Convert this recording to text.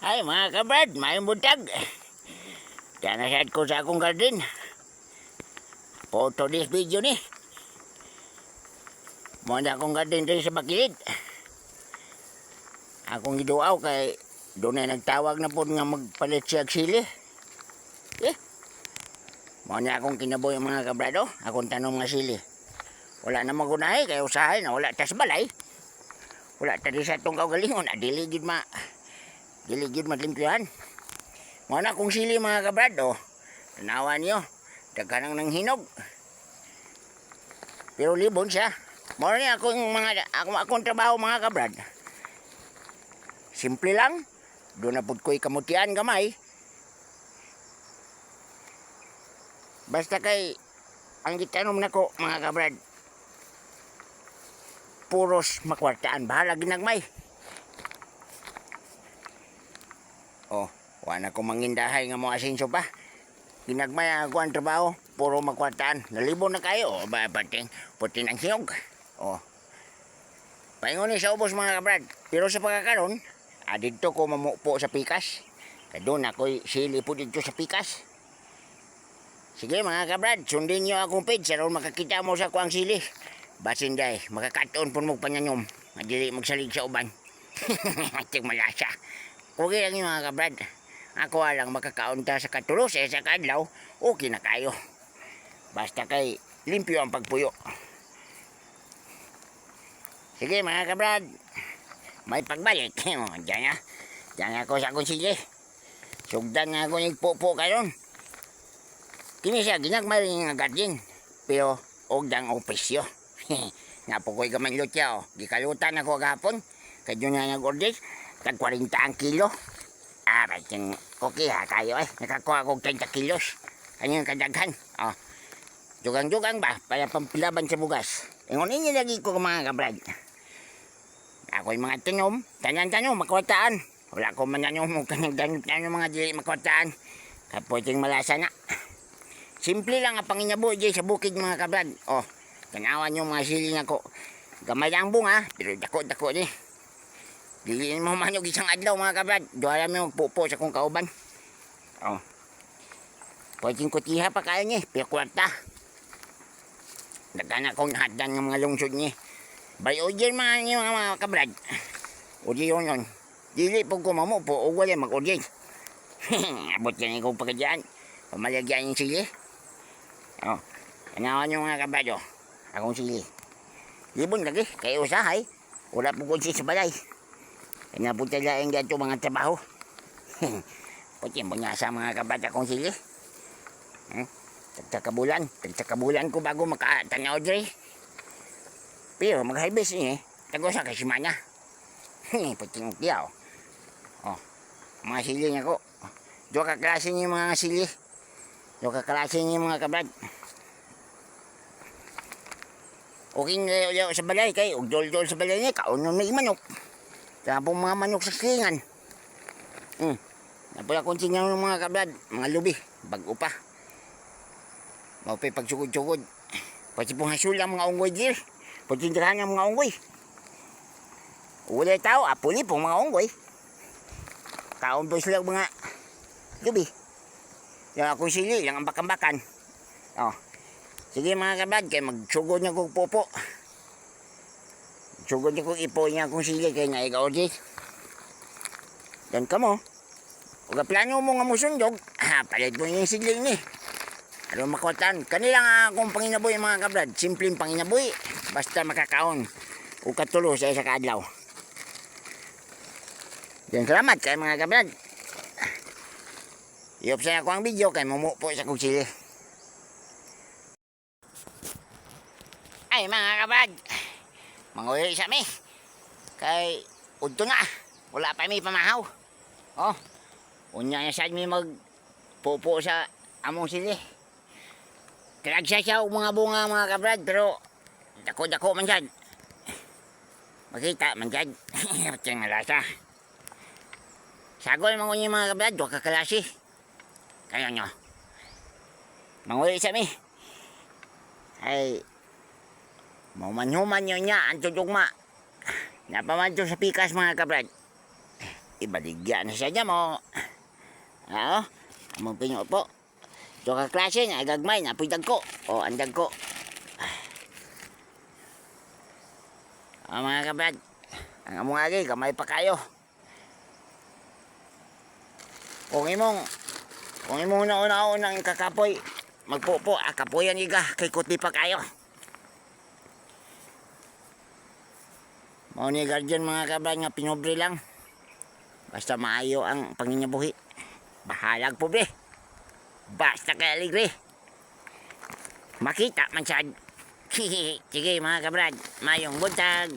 Ay mga kabrad, mayong buntag. Diyan na sad ko sa akong garden. Photo this video ni. Muna akong garden rin sa bakilid. Akong giduaw kay doon na nagtawag na po nga magpalit siya sili. Muna akong kinaboy mga kabrado. Akong tanong nga sili. Wala na magunahe kay usahay na wala tas balay. Wala ta di sa itong kaugalingon. Diligid matlimpyuhan. Muna akong sili mga kabrado. Tanawan nyo. Dagkanang nang hinog. Pero libon siya. Muna niya akong trabaho mga kabrad. Simple lang. Doon na po ko'y kamutian gamay. Basta kay ang gitanom na ko mga kabrad. Puros makwartaan. Bahala ginagmay. Oh, wala ko mangindahay nga mga asinso pa. Ginagmay ang akuan trabaho. Puro makwartaan. Nalibon na kayo. O ba, puti ng siyog. Oh. Paingon ni sa ubos mga kabrad. Pero sa pagkakaroon, dito ko mamupo sa pikas. Doon ako'y sili po dito sa pikas. Sige mga kabrad, sundin nyo akong page. Saroon makakita mo sa kuang sili. Basin day, makakatoon po mo panyanyom. Madili magsalig sa uban. Ating malasa. Okay lang yung mga kabrad. Ako lang makakaunta sa katulos sa kadlaw. Okay na kayo. Basta kay limpyo ang pagpuyo. Sige mga kabrad. May pagbalik. Diyan ako sa akong sili. Sugdan nga ako nagpupo kayon. Kini siya ginagmay nga garden. Pero ogdang opisyo. Nga po ko'y gamay lutya o. Gikalutan ako gapon. Kaya doon nga nag-order. Tag 40 ang kilo. Ba't okay ha kayo eh. Nakakuha ko 30 kilos. Kanyang kadaghan. Jugang-jugang ba? Para pampilaban sa bugas. Ingon ninyo lagi ko mga kabrad. Ako'y mga tinom. Tanyan-tanong makwataan. Wala ko mananyong mo kanyang mga dili makwataan. Kaputing malasa na. Simple lang ang panginabo dyan sa bukid mga kabrad. Tanawan yung mga sili na ko. Gamay ang bunga. Pero dako-dako ni. Diliin mo man yung isang adlaw mga kabrad. Doon mo magpupo sa kong kauban. Pwedeng kutiha pa kayo niya. Pero kwarta. Nagkana kong nahadan ng mga lungsod niya. Bay o dyan mga kabrad. O dyan yun. Dili po ko mamupo. O wala mag-order. Abot yan yung pagkadyaan. Pamalagyan yung sili. Tanawan yung mga kabrad. Akong sili. Libon lagi. Kaya usahay. Wala po kunsi sa balay. Kaya po talagang ganito mga trabaho. Puti mo nga sa mga kabrad akong sili. Tagtakabulan ko bago makatanaw dre. Pero mag-harvest niya. Tago sa kasimana. Puti mo kiyaw. Mga sili niya ko. Dua kaklase niya mga sili. Dua kaklase niya mga kabrad. Okay nga sa balay kay ugdol-dol sa balay niya kaunon may manok. Tapos mga manok sa silingan. Napula kong sinyang ng mga kabrad, mga lubi, bago pa. Mapay pagsugod-sugod. Pati pong hasul ang mga unggoy dir. Patindahan ang mga unggoy. Ulay tao, apuli pong mga unggoy. Kaon po sila mga lubi. Yung akong sili, lang ang bakan-bakan. Sige mga kabrad, kaya magsugod niya kong popo. Magsugod niya kong ipo niya kong sili, kaya nga ika-order. Dan ka mo. Huwag plano mo nga musundog, palit mo yung sili ni. Ano makwatan? Kanila nga akong panginaboy mga kabrad. Simpleng panginaboy. Basta makakaon. O katulo sa isa kaadlaw. Yan, salamat kay mga kabrad. I-off sa ako ang video kay mumupo sa kong sili. Ay mga kabrad, manguwi sa mi. Kay udto na, wala pa mi pamahaw. Unya na sad mi magpupo sa among sili. Kalagsasyaw mga bunga mga kabrad, pero dako-dako man sad. Makita man sad. Pati nga lasa. Sagol manguwi mga kabrad, dua kakalasi. Kaya nyo. Manguwi sa mi. Ay, mauman-human nyo niya, ang tutugma. Napaman sa pikas mga kabrad. ibaligya na siya niya mo. Oo, among pinyo po. So kaklase nga, gagmay na, puy dagko. O, ang dagko. Mga kabrad, ang among agi, kamay pa kayo. Kung imong nauna-unang kakapoy, magpupo, kapoyan iga, kay kuti pa kayo. Mao ni guardian mga kabrad nga pinobre lang. Basta maayo ang panginyabuhi. Bahalag pobre. Basta kay aligre. Makita man sad. Sige mga kabrad, mayong buntag.